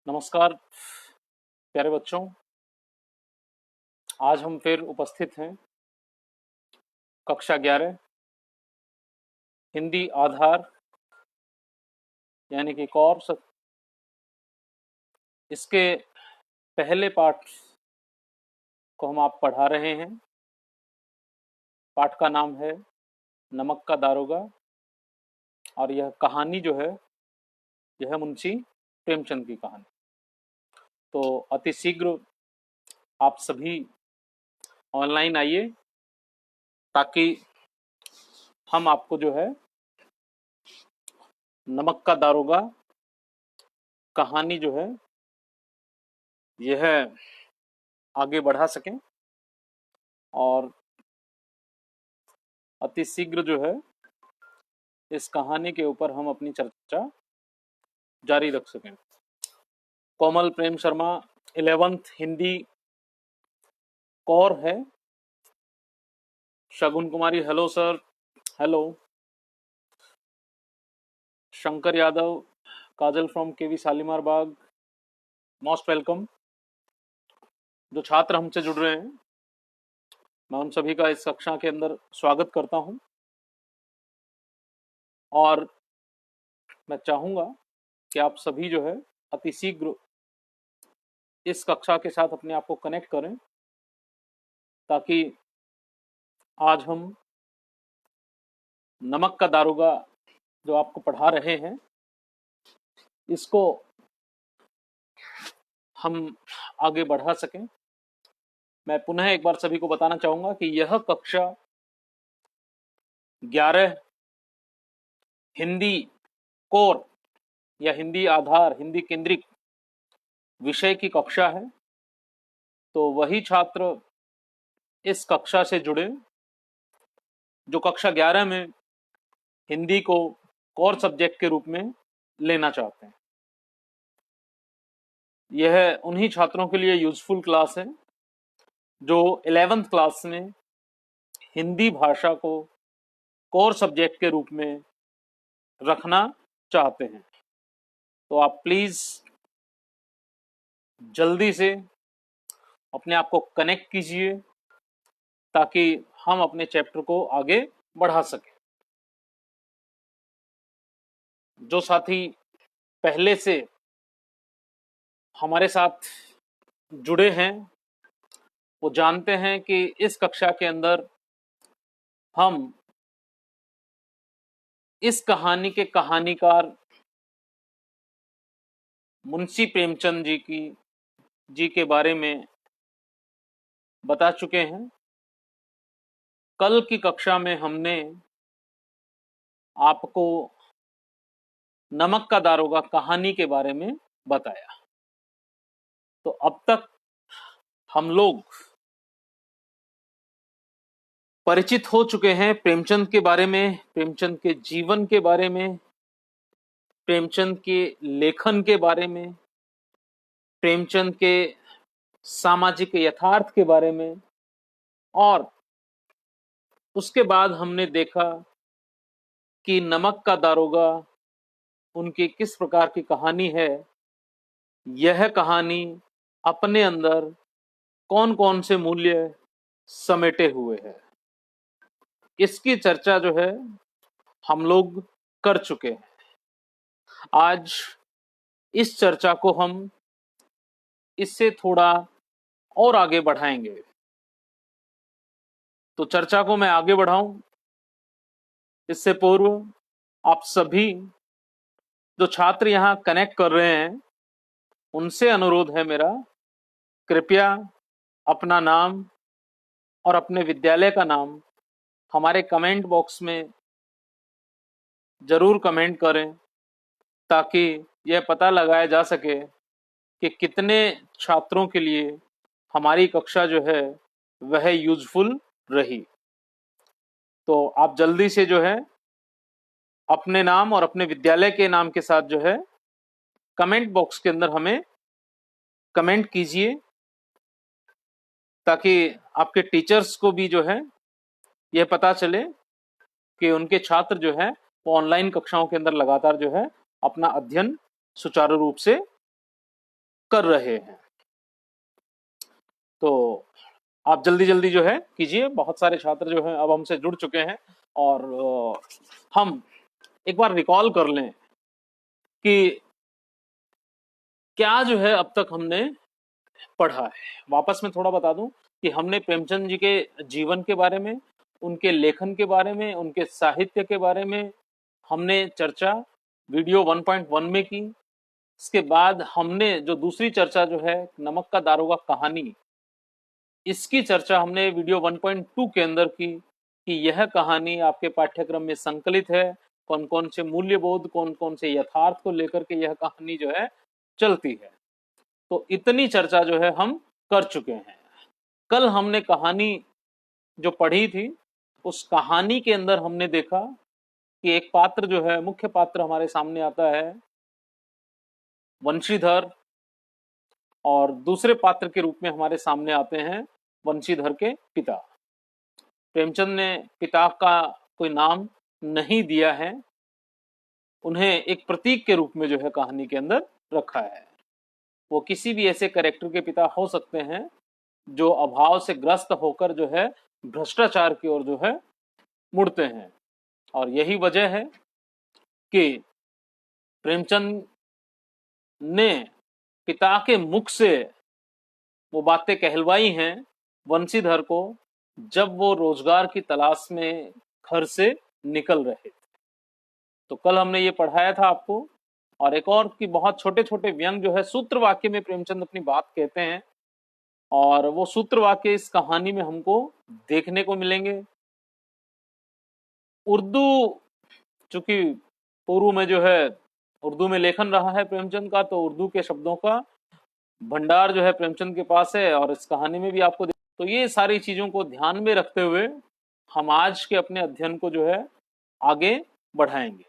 नमस्कार प्यारे बच्चों। आज हम फिर उपस्थित हैं कक्षा 11 हिंदी आधार यानी कि कोर्स। इसके पहले पाठ को हम आप पढ़ा रहे हैं। पाठ का नाम है नमक का दारोगा और यह कहानी जो है यह मुंशी प्रेमचंद की कहानी। तो अति शीघ्र आप सभी ऑनलाइन आइए ताकि हम आपको जो है नमक का दारोगा कहानी जो है यह आगे बढ़ा सकें और अति शीघ्र जो है इस कहानी के ऊपर हम अपनी चर्चा जारी रख सकें। कोमल प्रेम शर्मा 11th हिंदी कोर है। Shagun Kumari hello sir. Hello. Shankar Yadav Kajal from KV Shalimar Bagh most welcome. जो छात्र हमसे जुड़ रहे हैं मैं उन सभी का इस कक्षा के अंदर स्वागत करता हूं और मैं चाहूंगा कि आप सभी जो है अति शीघ्र इस कक्षा के साथ अपने आप को कनेक्ट करें ताकि आज हम नमक का दारोगा जो आपको पढ़ा रहे हैं इसको हम आगे बढ़ा सकें। मैं पुनः एक बार सभी को बताना चाहूंगा कि यह कक्षा 11 हिंदी कोर या हिंदी आधार हिंदी केंद्रित विषय की कक्षा है। तो वही छात्र इस कक्षा से जुड़े जो कक्षा 11 में हिंदी को कोर सब्जेक्ट के रूप में लेना चाहते हैं। यह उन्हीं छात्रों के लिए यूजफुल क्लास है जो 11th क्लास में हिंदी भाषा को कोर सब्जेक्ट के रूप में रखना चाहते हैं। तो आप प्लीज जल्दी से अपने आप को कनेक्ट कीजिए ताकि हम अपने चैप्टर को आगे बढ़ा सकें। जो साथी पहले से हमारे साथ जुड़े हैं वो जानते हैं कि इस कक्षा के अंदर हम इस कहानी के कहानीकार मुंशी प्रेमचंद जी के बारे में बता चुके हैं। कल की कक्षा में हमने आपको नमक का दारोगा कहानी के बारे में बताया। तो अब तक हम लोग परिचित हो चुके हैं प्रेमचंद के बारे में, प्रेमचंद के जीवन के बारे में, प्रेमचंद के लेखन के बारे में, प्रेमचंद के सामाजिक यथार्थ के बारे में। और उसके बाद हमने देखा कि नमक का दारोगा उनकी किस प्रकार की कहानी है। यह कहानी अपने अंदर कौन कौन से मूल्य समेटे हुए है इसकी चर्चा जो है हम लोग कर चुके हैं। आज इस चर्चा को हम इससे थोड़ा और आगे बढ़ाएंगे। तो चर्चा को मैं आगे बढ़ाऊं इससे पूर्व आप सभी जो छात्र यहां कनेक्ट कर रहे हैं उनसे अनुरोध है मेरा, कृपया अपना नाम और अपने विद्यालय का नाम हमारे कमेंट बॉक्स में जरूर कमेंट करें ताकि यह पता लगाया जा सके कि कितने छात्रों के लिए हमारी कक्षा जो है वह यूजफुल रही। तो आप जल्दी से जो है अपने नाम और अपने विद्यालय के नाम के साथ जो है कमेंट बॉक्स के अंदर हमें कमेंट कीजिए ताकि आपके टीचर्स को भी जो है यह पता चले कि उनके छात्र जो है वो ऑनलाइन कक्षाओं के अंदर लगातार जो है अपना अध्ययन सुचारू रूप से कर रहे हैं। तो आप जल्दी जल्दी जो है कीजिए, बहुत सारे छात्र जो हैं अब हमसे जुड़ चुके हैं। और हम एक बार रिकॉल कर लें कि क्या जो है अब तक हमने पढ़ा है। वापस में थोड़ा बता दूं कि हमने प्रेमचंद जी के जीवन के बारे में, उनके लेखन के बारे में, उनके साहित्य के बारे में हमने चर्चा वीडियो 1.1 में की। इसके बाद हमने जो दूसरी चर्चा जो है नमक का दारोगा कहानी, इसकी चर्चा हमने वीडियो 1.2 के अंदर की कि यह कहानी आपके पाठ्यक्रम में संकलित है, कौन कौन से मूल्यबोध, कौन कौन से यथार्थ को लेकर के यह कहानी जो है चलती है। तो इतनी चर्चा जो है हम कर चुके हैं। कल हमने कहानी जो पढ़ी थी, उस कहानी के अंदर हमने देखा कि एक पात्र जो है, मुख्य पात्र हमारे सामने आता है वंशीधर, और दूसरे पात्र के रूप में हमारे सामने आते हैं वंशीधर के पिता। प्रेमचंद ने पिता का कोई नाम नहीं दिया है, उन्हें एक प्रतीक के रूप में जो है कहानी के अंदर रखा है। वो किसी भी ऐसे कैरेक्टर के पिता हो सकते हैं जो अभाव से ग्रस्त होकर जो है भ्रष्टाचार की ओर जो है मुड़ते हैं। और यही वजह है कि प्रेमचंद ने पिता के मुख से वो बातें कहलवाई हैं वंशीधर को, जब वो रोजगार की तलाश में घर से निकल रहे थे। तो कल हमने ये पढ़ाया था आपको। और एक और कि बहुत छोटे छोटे व्यंग जो है सूत्र वाक्य में प्रेमचंद अपनी बात कहते हैं, और वो सूत्र वाक्य इस कहानी में हमको देखने को मिलेंगे। उर्दू, चूंकि पूर्व में जो है उर्दू में लेखन रहा है प्रेमचंद का, तो उर्दू के शब्दों का भंडार जो है प्रेमचंद के पास है, और इस कहानी में भी आपको तो ये सारी चीजों को ध्यान में रखते हुए हम आज के अपने अध्ययन को जो है आगे बढ़ाएंगे।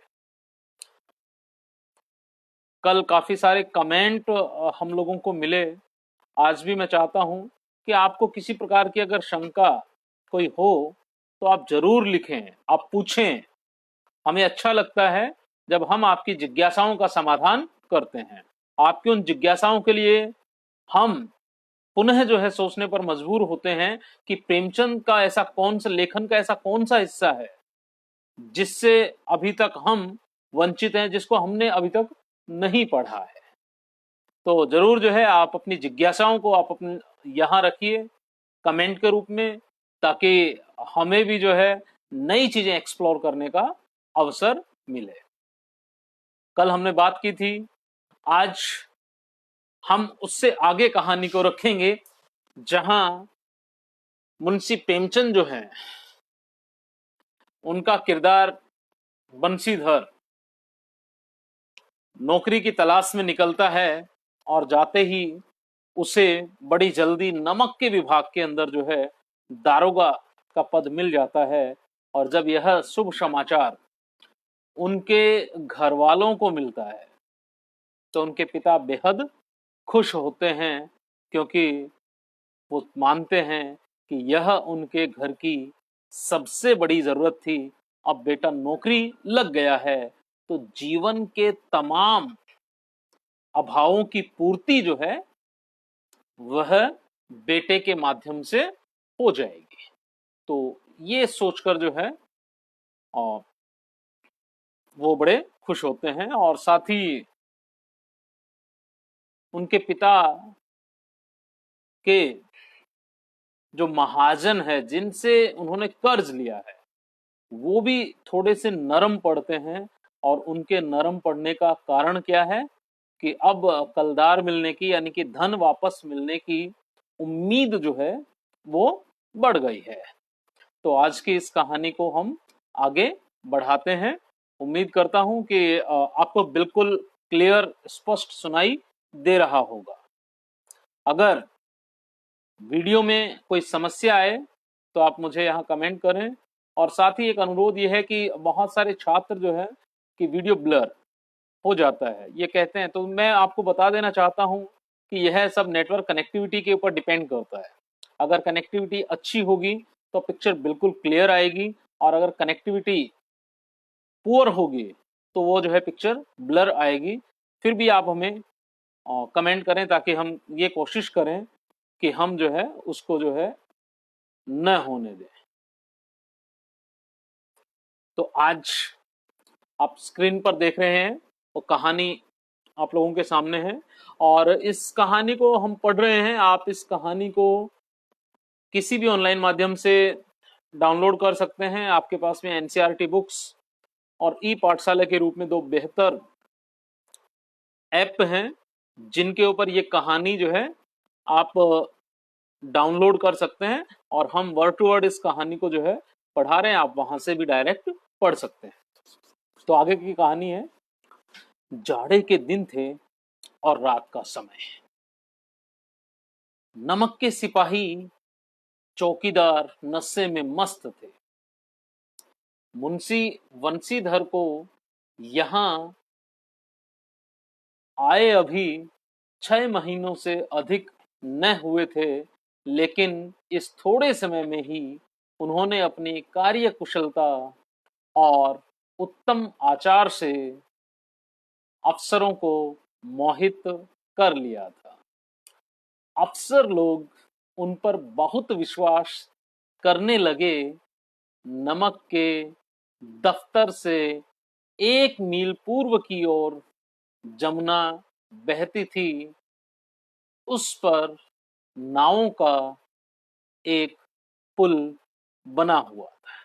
कल काफी सारे कमेंट हम लोगों को मिले। आज भी मैं चाहता हूं कि आपको किसी प्रकार की अगर शंका कोई हो तो आप जरूर लिखें, आप पूछें। हमें अच्छा लगता है जब हम आपकी जिज्ञासाओं का समाधान करते हैं। आपकी उन जिज्ञासाओं के लिए हम पुनः जो है सोचने पर मजबूर होते हैं कि प्रेमचंद का ऐसा कौन सा लेखन का ऐसा कौन सा हिस्सा है जिससे अभी तक हम वंचित हैं, जिसको हमने अभी तक नहीं पढ़ा है। तो जरूर जो है आप अपनी जिज्ञासाओं को आप अपने यहाँ रखिए कमेंट के रूप में, ताकि हमें भी जो है नई चीजें एक्सप्लोर करने का अवसर मिले। कल हमने बात की थी, आज हम उससे आगे कहानी को रखेंगे जहां मुंशी प्रेमचंद जो है उनका किरदार बंशीधर नौकरी की तलाश में निकलता है, और जाते ही उसे बड़ी जल्दी नमक के विभाग के अंदर जो है दारोगा का पद मिल जाता है। और जब यह शुभ समाचार उनके घर वालों को मिलता है तो उनके पिता बेहद खुश होते हैं, क्योंकि वो मानते हैं कि यह उनके घर की सबसे बड़ी जरूरत थी। अब बेटा नौकरी लग गया है तो जीवन के तमाम अभावों की पूर्ति जो है वह बेटे के माध्यम से हो जाएगी। तो ये सोचकर जो है और वो बड़े खुश होते हैं, और साथ ही उनके पिता के जो महाजन है जिनसे उन्होंने कर्ज लिया है वो भी थोड़े से नरम पड़ते हैं। और उनके नरम पड़ने का कारण क्या है कि अब कलदार मिलने की यानी कि धन वापस मिलने की उम्मीद जो है वो बढ़ गई है। तो आज की इस कहानी को हम आगे बढ़ाते हैं। उम्मीद करता हूं कि आपको बिल्कुल क्लियर स्पष्ट सुनाई दे रहा होगा। अगर वीडियो में कोई समस्या आए तो आप मुझे यहाँ कमेंट करें। और साथ ही एक अनुरोध ये है कि बहुत सारे छात्र जो है कि वीडियो ब्लर हो जाता है ये कहते हैं, तो मैं आपको बता देना चाहता हूँ कि यह सब नेटवर्क कनेक्टिविटी के ऊपर डिपेंड करता है। अगर कनेक्टिविटी अच्छी होगी तो पिक्चर बिल्कुल क्लियर आएगी, और अगर कनेक्टिविटी पुअर होगी तो वो जो है पिक्चर ब्लर आएगी। फिर भी आप हमें कमेंट करें ताकि हम ये कोशिश करें कि हम जो है उसको जो है न होने दें। तो आज आप स्क्रीन पर देख रहे हैं वो कहानी आप लोगों के सामने है, और इस कहानी को हम पढ़ रहे हैं। आप इस कहानी को किसी भी ऑनलाइन माध्यम से डाउनलोड कर सकते हैं। आपके पास में एनसीईआरटी बुक्स और ई पाठशाला के रूप में दो बेहतर ऐप हैं जिनके ऊपर ये कहानी जो है आप डाउनलोड कर सकते हैं, और हम वर्ड टू वर्ड इस कहानी को जो है पढ़ा रहे हैं। आप वहां से भी डायरेक्ट पढ़ सकते हैं। तो आगे की कहानी है। जाड़े के दिन थे और रात का समय। नमक के सिपाही चौकीदार नशे में मस्त थे। मुंशी वंशीधर को यहां आए अभी 6 महीनों से अधिक न हुए थे, लेकिन इस थोड़े समय में ही उन्होंने अपनी कार्य कुशलता और उत्तम आचार से अफसरों को मोहित कर लिया था। अफसर लोग उन पर बहुत विश्वास करने लगे। नमक के दफ्तर से 1 मील पूर्व की ओर जमुना बहती थी। उस पर नावों का एक पुल बना हुआ था।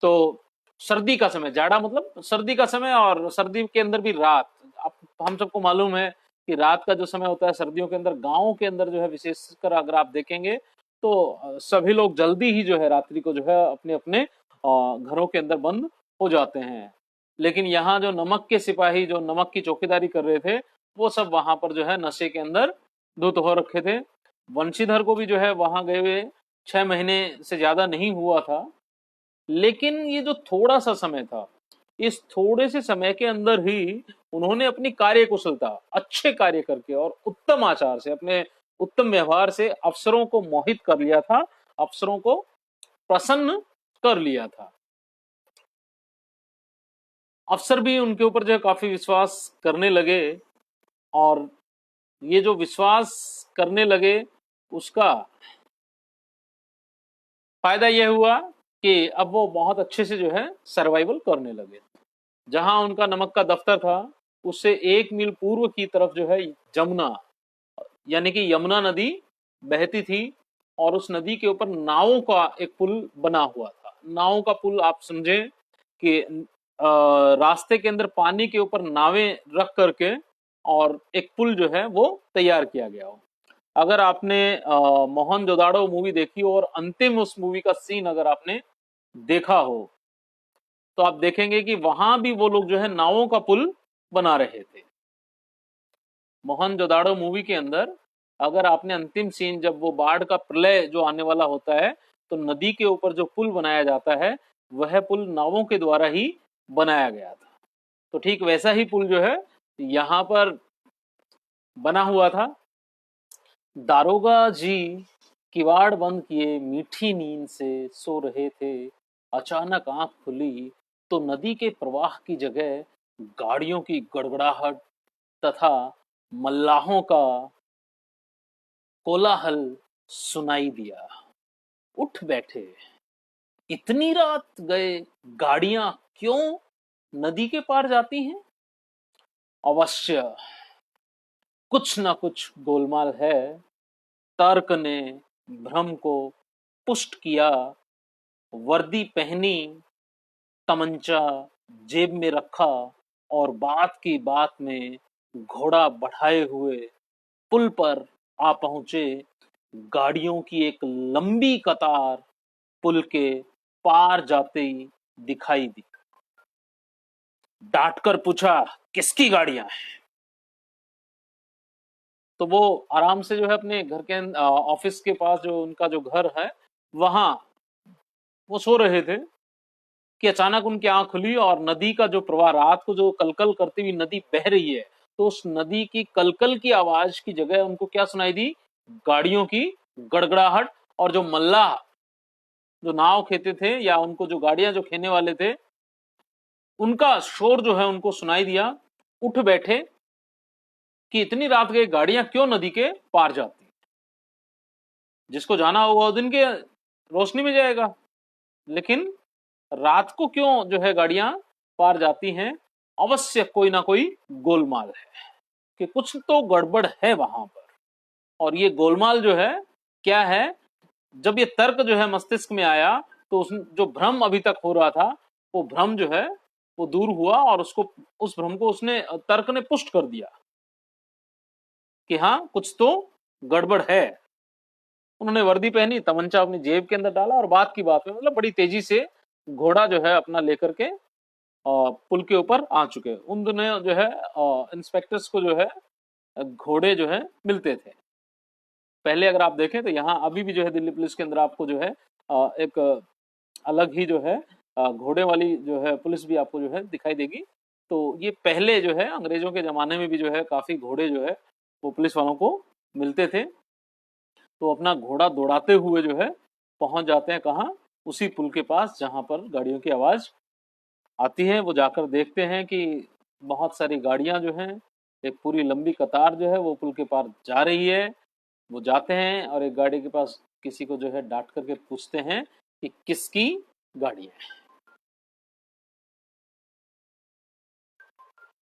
तो सर्दी का समय, जाड़ा मतलब सर्दी का समय, और सर्दी के अंदर भी रात। आप हम सबको मालूम है कि रात का जो समय होता है सर्दियों के अंदर, गांवों के अंदर जो है विशेषकर अगर आप देखेंगे तो सभी लोग जल्दी ही जो है रात्रि को जो है अपने अपने घरों के अंदर बंद हो जाते हैं। लेकिन यहाँ जो नमक के सिपाही जो नमक की चौकीदारी कर रहे थे वो सब वहां पर जो है नशे के अंदर धुत हो रखे थे। वंशीधर को भी जो है वहां गए हुए 6 महीने से ज्यादा नहीं हुआ था। लेकिन ये जो थोड़ा सा समय था, इस थोड़े से समय के अंदर ही उन्होंने अपनी कार्य कुशलता, अच्छे कार्य करके और उत्तम आचार से, अपने उत्तम व्यवहार से अफसरों को मोहित कर लिया था, अफसरों को प्रसन्न कर लिया था। अफसर भी उनके ऊपर जो है काफी विश्वास करने लगे, और ये जो विश्वास करने लगे उसका फायदा यह हुआ कि अब वो बहुत अच्छे से जो है सर्वाइवल करने लगे। जहां उनका नमक का दफ्तर था उससे 1 मील पूर्व की तरफ जो है जमुना यानी कि यमुना नदी बहती थी, और उस नदी के ऊपर नावों का एक पुल बना हुआ था। नावों का पुल आप समझे कि रास्ते के अंदर पानी के ऊपर नावें रख करके और एक पुल जो है वो तैयार किया गया हो। अगर आपने मोहनजोदाड़ो मूवी देखी हो और अंतिम उस मूवी का सीन अगर आपने देखा हो तो आप देखेंगे कि वहां भी वो लोग जो है नावों का पुल बना रहे थे। मोहनजोदाड़ो मूवी के अंदर अगर आपने अंतिम सीन, जब वो बाढ़ का प्रलय जो आने वाला होता है तो नदी के ऊपर जो पुल बनाया जाता है वह पुल नावों के द्वारा ही बनाया गया था। तो ठीक वैसा ही पुल जो है यहाँ पर बना हुआ था। दारोगा जी किवाड़ बंद किए मीठी नींद से सो रहे थे। अचानक आंख खुली तो नदी के प्रवाह की जगह गाड़ियों की गड़गड़ाहट तथा मल्लाहों का कोलाहल सुनाई दिया। उठ बैठे। इतनी रात गए गाड़ियां क्यों नदी के पार जाती हैं? अवश्य कुछ ना कुछ गोलमाल है। तर्क ने भ्रम को पुष्ट किया। वर्दी पहनी, तमंचा जेब में रखा और बात की बात में घोड़ा बढ़ाए हुए पुल पर आ पहुंचे। गाड़ियों की एक लंबी कतार पुल के पार जाते ही दिखाई दी। डांटकर पूछा, किसकी गाड़ियां हैं? तो वो आराम से जो है अपने घर के ऑफिस के पास जो उनका जो घर है वहां वो सो रहे थे कि अचानक उनकी आंख खुली और नदी का जो प्रवाह, रात को जो कलकल करती हुई नदी बह रही है, तो उस नदी की कलकल की आवाज की जगह उनको क्या सुनाई दी? गाड़ियों की गड़गड़ाहट। और जो मल्लाह जो नाव खेते थे या उनको जो गाड़ियां जो खेने वाले थे उनका शोर जो है उनको सुनाई दिया। उठ बैठे कि इतनी रात गए गाड़ियां क्यों नदी के पार जाती हैं? जिसको जाना होगा वो दिन के रोशनी में जाएगा, लेकिन रात को क्यों जो है गाड़ियां पार जाती हैं? अवश्य कोई ना कोई गोलमाल है, कि कुछ तो गड़बड़ है वहां पर। और ये गोलमाल जो है क्या है? जब ये तर्क जो है मस्तिष्क में आया तो उस जो भ्रम अभी तक हो रहा था वो भ्रम जो है वो दूर हुआ, और उसको उस भ्रम को उसने तर्क ने पुष्ट कर दिया कि हाँ कुछ तो गड़बड़ है। उन्होंने वर्दी पहनी, तमंचा अपनी जेब के अंदर डाला, और बात की बात में मतलब बड़ी तेजी से घोड़ा जो है अपना लेकर के पुल के ऊपर आ चुके। उन दिनों जो है इंस्पेक्टर्स को जो है घोड़े जो है मिलते थे। पहले अगर आप देखें तो यहाँ अभी भी जो है दिल्ली पुलिस के अंदर आपको जो है एक अलग ही जो है घोड़े वाली जो है पुलिस भी आपको जो है दिखाई देगी। तो ये पहले जो है अंग्रेजों के जमाने में भी जो है काफी घोड़े जो है वो पुलिस वालों को मिलते थे। तो अपना घोड़ा दौड़ाते हुए जो है पहुंच जाते हैं कहाँ? उसी पुल के पास जहां पर गाड़ियों की आवाज आती है। वो जाकर देखते हैं कि बहुत सारी गाड़ियां जो हैं, एक पूरी लंबी कतार जो है वो पुल के पार जा रही है। वो जाते हैं और एक गाड़ी के पास किसी को जो है डांट करके पूछते हैं कि किसकी गाड़ी है।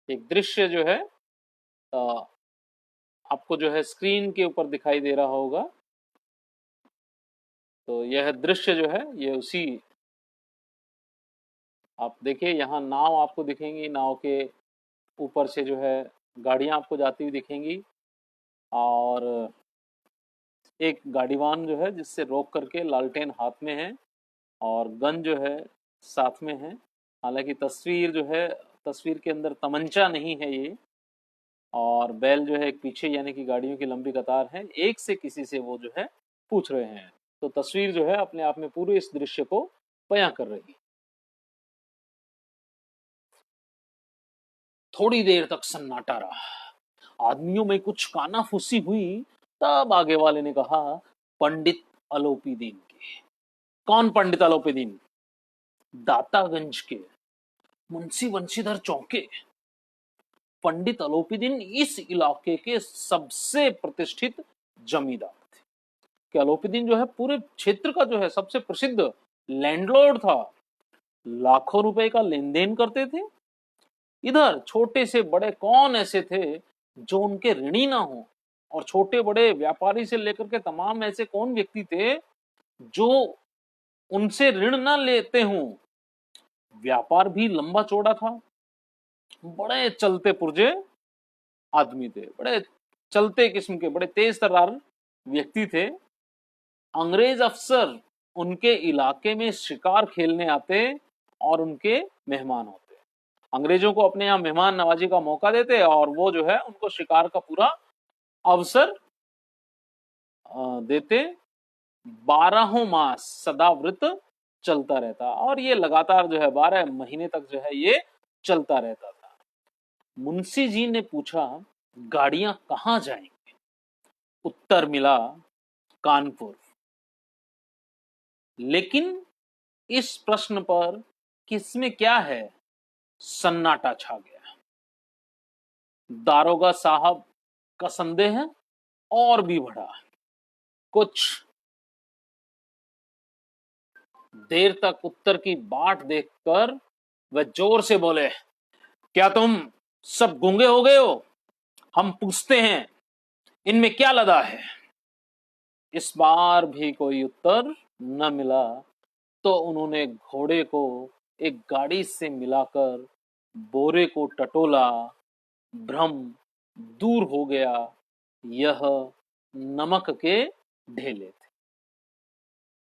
एक दृश्य जो है अ, आपको जो है स्क्रीन के ऊपर दिखाई दे रहा होगा। तो यह दृश्य जो है ये उसी, आप देखिए यहाँ नाव आपको दिखेंगी, नाव के ऊपर से जो है गाड़ियां आपको जाती हुई दिखेंगी, और एक गाड़ीवान जो है जिससे रोक करके लालटेन हाथ में है और गन जो है साथ में है। हालांकि तस्वीर जो है, तस्वीर के अंदर तमंचा नहीं है ये, और बैल जो है एक पीछे, यानी कि गाड़ियों की लंबी कतार है, एक से किसी से वो जो है पूछ रहे हैं। तो तस्वीर जो है अपने आप में पूरे इस दृश्य को बयां कर रही। थोड़ी देर तक सन्नाटा रहा, आदमियों में कुछ कानाफूसी हुई। तब आगे वाले ने कहा, पंडित अलोपी दीन के। कौन पंडित अलोपी दीन? दातागंज के मुंशी वंशीधर चौके पंडित अलोपी दीन इस इलाके के सबसे प्रतिष्ठित जमींदार थे। कि अलोपी दीन जो है पूरे क्षेत्र का जो है सबसे प्रसिद्ध लैंडलॉर्ड था, लाखों रुपए का लेन देन करते थे। इधर छोटे से बड़े कौन ऐसे थे जो उनके ऋणी ना हो, और छोटे बड़े व्यापारी से लेकर के तमाम ऐसे कौन व्यक्ति थे जो उनसे ऋण ना लेते हों। व्यापार भी लंबा चौड़ा था, बड़े चलते पुर्जे आदमी थे, बड़े चलते किस्म के, बड़े तेज तर्रार व्यक्ति थे। अंग्रेज अफसर उनके इलाके में शिकार खेलने आते और उनके मेहमान होते। अंग्रेजों को अपने यहाँ मेहमान नवाजी का मौका देते और वो जो है उनको शिकार का पूरा अवसर देते। 12 मास सदाव्रत चलता रहता, और ये लगातार जो है 12 महीने तक जो है ये चलता रहता था। मुंशी जी ने पूछा, गाड़ियां कहाँ जाएंगी? उत्तर मिला, कानपुर। लेकिन इस प्रश्न पर किसमें क्या है, सन्नाटा छा गया। दारोगा साहब का संदेह और भी बढ़ा। कुछ देर तक उत्तर की बाट देखकर वह जोर से बोले, क्या तुम सब गूंगे हो गए हो? हम पूछते हैं, इनमें क्या लदा है? इस बार भी कोई उत्तर न मिला, तो उन्होंने घोड़े को एक गाड़ी से मिलाकर बोरे को टटोला। भ्रम दूर हो गया, यह नमक के ढेले थे।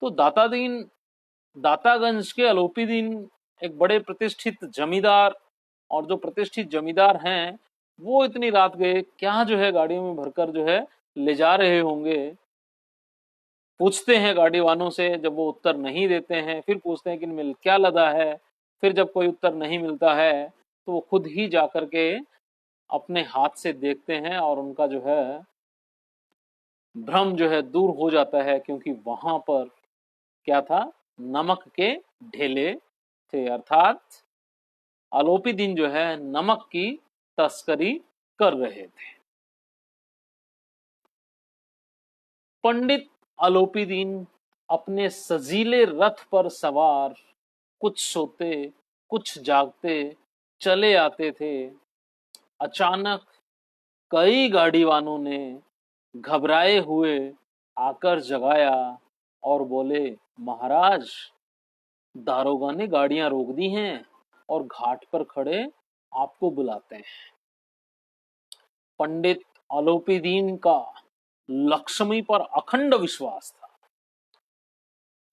तो दातागंज के अलोपी दीन एक बड़े प्रतिष्ठित जमींदार, और जो प्रतिष्ठित जमींदार हैं वो इतनी रात गए क्या जो है गाड़ियों में भरकर जो है ले जा रहे होंगे। पूछते हैं गाड़ी वालों से, जब वो उत्तर नहीं देते हैं फिर पूछते हैं कि इनमें क्या लदा है। फिर जब कोई उत्तर नहीं मिलता है तो वो खुद ही जाकर के अपने हाथ से देखते हैं, और उनका जो है भ्रम जो है दूर हो जाता है, क्योंकि वहां पर क्या था, नमक के ढेले थे। अर्थात अलोपी दीन जो है नमक की तस्करी कर रहे थे। पंडित आलोपीदीन अपने सजीले रथ पर सवार कुछ सोते कुछ जागते चले आते थे। अचानक कई गाड़ीवानों ने घबराए हुए आकर जगाया और बोले, महाराज, दारोगा ने गाड़ियां रोक दी हैं और घाट पर खड़े आपको बुलाते हैं। पंडित आलोपीदीन का लक्ष्मी पर अखंड विश्वास था।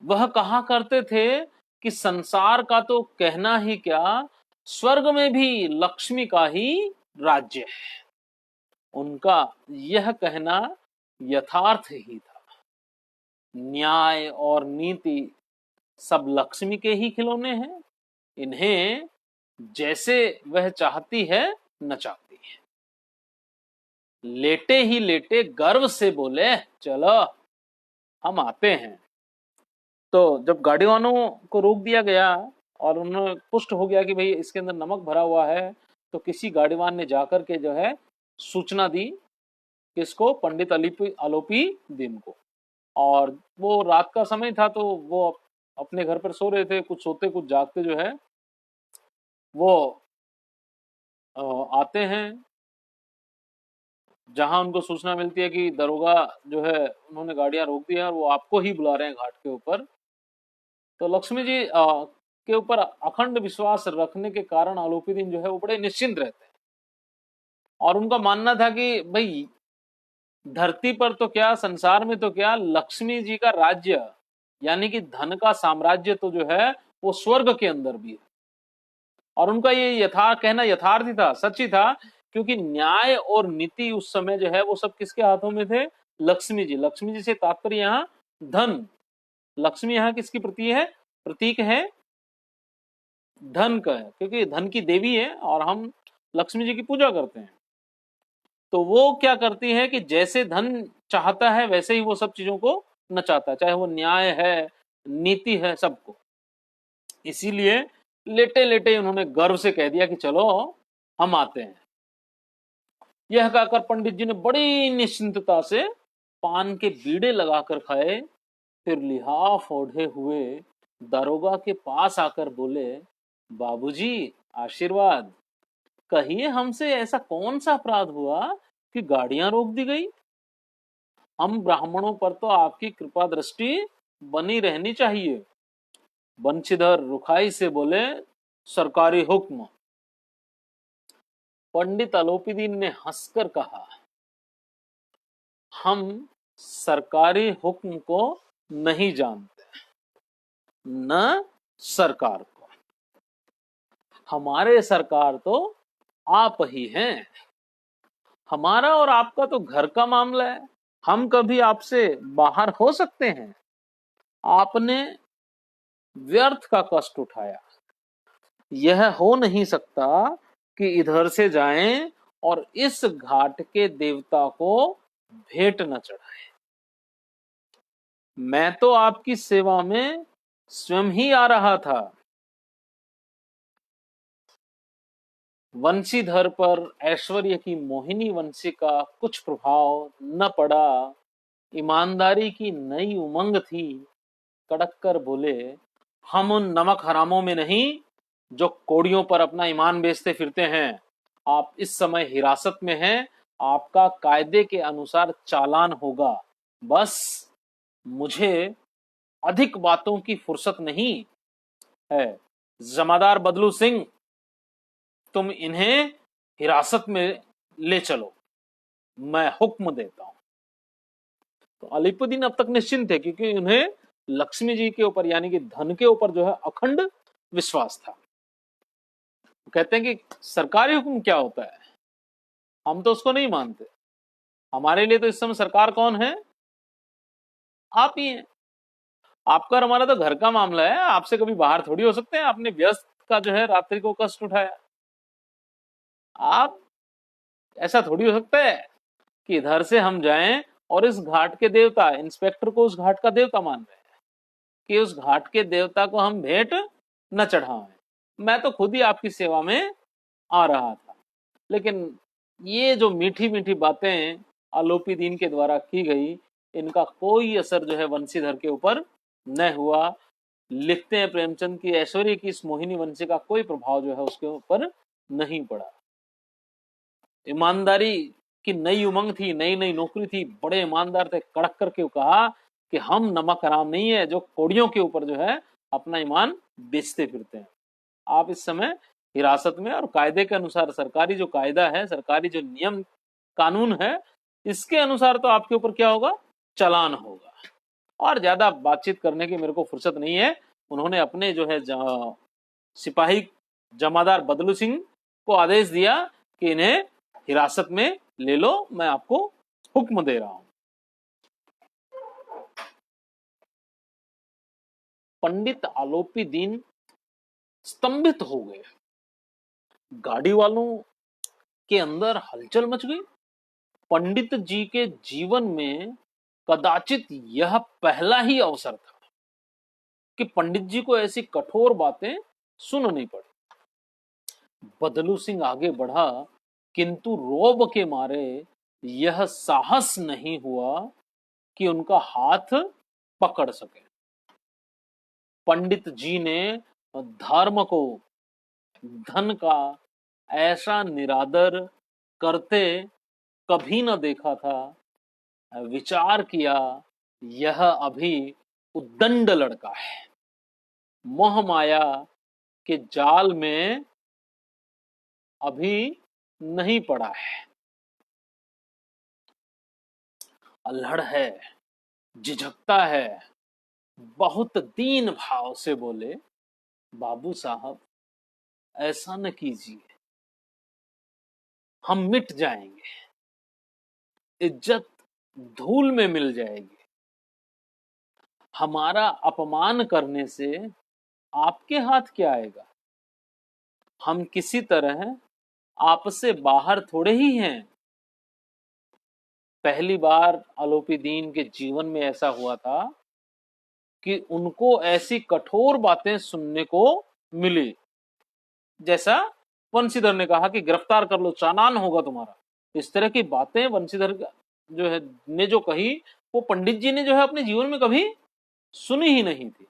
वह कहा करते थे कि संसार का तो कहना ही क्या, स्वर्ग में भी लक्ष्मी का ही राज्य है। उनका यह कहना यथार्थ ही था। न्याय और नीति सब लक्ष्मी के ही खिलौने हैं। इन्हें जैसे वह चाहती है नचाती है। लेटे ही लेटे गर्व से बोले, चलो हम आते हैं। तो जब गाड़ी वालों को रोक दिया गया और उन्हें पुष्ट हो गया कि भाई इसके अंदर नमक भरा हुआ है, तो किसी गाड़ीवान ने जाकर के जो है सूचना दी, किसको? पंडित आलोपीदीन को। और वो रात का समय था, तो वो अपने घर पर सो रहे थे, कुछ सोते कुछ जागते जो है वो आते हैं। जहां उनको सूचना मिलती है कि दरोगा जो है उन्होंने गाड़ियां रोक दी है और वो आपको ही बुला रहे हैं घाट के ऊपर, तो लक्ष्मी जी के ऊपर अखंड विश्वास रखने के कारण आलोपीदीन जो है वो बड़े निश्चिंत रहते हैं। और उनका मानना था कि भाई धरती पर तो क्या, संसार में तो क्या, लक्ष्मी जी का राज्य यानी कि धन का साम्राज्य तो जो है वो स्वर्ग के अंदर भी है। और उनका ये कहना यथार्थ ही था, सच ही था, क्योंकि न्याय और नीति उस समय जो है वो सब किसके हाथों में थे? लक्ष्मी जी। लक्ष्मी जी से तात्पर्य यहाँ धन। लक्ष्मी यहाँ किसकी प्रतीक है? धन का है, क्योंकि धन की देवी है और हम लक्ष्मी जी की पूजा करते हैं। तो वो क्या करती है कि जैसे धन चाहता है वैसे ही वो सब चीजों को नचाता है, चाहे वो न्याय है, नीति है, सबको। इसीलिए लेटे लेटे उन्होंने गर्व से कह दिया कि चलो हम आते हैं। यह कहकर पंडित जी ने बड़ी निश्चिंतता से पान के बीड़े लगाकर खाए, फिर लिहाफ ओढ़े हुए दारोगा के पास आकर बोले, बाबूजी आशीर्वाद, कहिए हमसे ऐसा कौन सा अपराध हुआ कि गाड़ियां रोक दी गई? हम ब्राह्मणों पर तो आपकी कृपा दृष्टि बनी रहनी चाहिए। बंशीधर रुखाई से बोले, सरकारी हुक्म। पंडित आलोपीदीन ने हंसकर कहा, हम सरकारी हुक्म को नहीं जानते, न सरकार को। हमारे सरकार तो आप ही हैं। हमारा और आपका तो घर का मामला है, हम कभी आपसे बाहर हो सकते हैं? आपने व्यर्थ का कष्ट उठाया। यह हो नहीं सकता कि इधर से जाएं और इस घाट के देवता को भेंट न चढ़ाएं। मैं तो आपकी सेवा में स्वयं ही आ रहा था। वंशीधर पर ऐश्वर्य की मोहिनी वंशी का कुछ प्रभाव न पड़ा। ईमानदारी की नई उमंग थी। कड़क कर बोले, हम उन नमक हरामों में नहीं जो कोड़ियों पर अपना ईमान बेचते फिरते हैं। आप इस समय हिरासत में हैं, आपका कायदे के अनुसार चालान होगा। बस मुझे अधिक बातों की फुर्सत नहीं है। जमादार बदलू सिंह, तुम इन्हें हिरासत में ले चलो, मैं हुक्म देता हूं। तो अलीपुद्दीन अब तक निश्चिंत थे, क्योंकि उन्हें लक्ष्मी जी के ऊपर यानी कि धन के ऊपर जो है अखंड विश्वास था। कहते हैं कि सरकारी हुक्म क्या होता है, हम तो उसको नहीं मानते। हमारे लिए तो इस समय सरकार कौन है? आप ही हैं। आपका और हमारा तो घर का मामला है, आपसे कभी बाहर थोड़ी हो सकते हैं। आपने व्यस्त का जो है रात्रि को कष्ट उठाया। आप ऐसा थोड़ी हो सकता है कि इधर से हम जाएं और इस घाट के देवता इंस्पेक्टर को उस घाट का देवता मान रहे हैं कि उस घाट के देवता को हम भेंट न चढ़ाएं। मैं तो खुद ही आपकी सेवा में आ रहा था। लेकिन ये जो मीठी मीठी बातें आलोपीदीन के द्वारा की गई, इनका कोई असर जो है वंशीधर के ऊपर न हुआ। लिखते हैं प्रेमचंद की ऐश्वर्य की इस मोहिनी वंशी का कोई प्रभाव जो है उसके ऊपर नहीं पड़ा। ईमानदारी की नई उमंग थी, नई नई नौकरी थी, बड़े ईमानदार थे, कड़क करके कहा कि हम नमक हराम नहीं है जो कोड़ियों के ऊपर जो है अपना ईमान बेचते फिरते हैं। आप इस समय हिरासत में, और कायदे के अनुसार, सरकारी जो कायदा है, सरकारी जो नियम कानून है, इसके अनुसार तो आपके ऊपर क्या होगा, चालान होगा। और ज्यादा बातचीत करने की मेरे को फुर्सत नहीं है। उन्होंने अपने जो है सिपाही जमादार बदलू सिंह को आदेश दिया कि इन्हें हिरासत में ले लो, मैं आपको हुक्म दे रहा हूं। पंडित आलोपी दीन स्तंभित हो गए। गाड़ी वालों के अंदर हलचल मच गई। पंडित जी के जीवन में कदाचित यह पहला ही अवसर था कि पंडित जी को ऐसी कठोर बातें सुननी पड़ी। बदलू सिंह आगे बढ़ा, किंतु रोब के मारे यह साहस नहीं हुआ कि उनका हाथ पकड़ सके। पंडित जी ने धर्म को, धन का ऐसा निरादर करते कभी न देखा था। विचार किया, यह अभी उद्दंड लड़का है, मोह माया के जाल में अभी नहीं पड़ा है, अल्हड़ है, झिझकता है। बहुत दीन भाव से बोले, बाबू साहब ऐसा न कीजिए, हम मिट जाएंगे, इज्जत धूल में मिल जाएगी। हमारा अपमान करने से आपके हाथ क्या आएगा? हम किसी तरह आपसे बाहर थोड़े ही हैं। पहली बार आलोपी दीन के जीवन में ऐसा हुआ था कि उनको ऐसी कठोर बातें सुनने को मिली। जैसा वंशीधर ने कहा कि गिरफ्तार कर लो, चालान होगा तुम्हारा। इस तरह की बातें वंशीधर जो है ने जो कही, वो पंडित जी ने जो है अपने जीवन में कभी सुनी ही नहीं थी।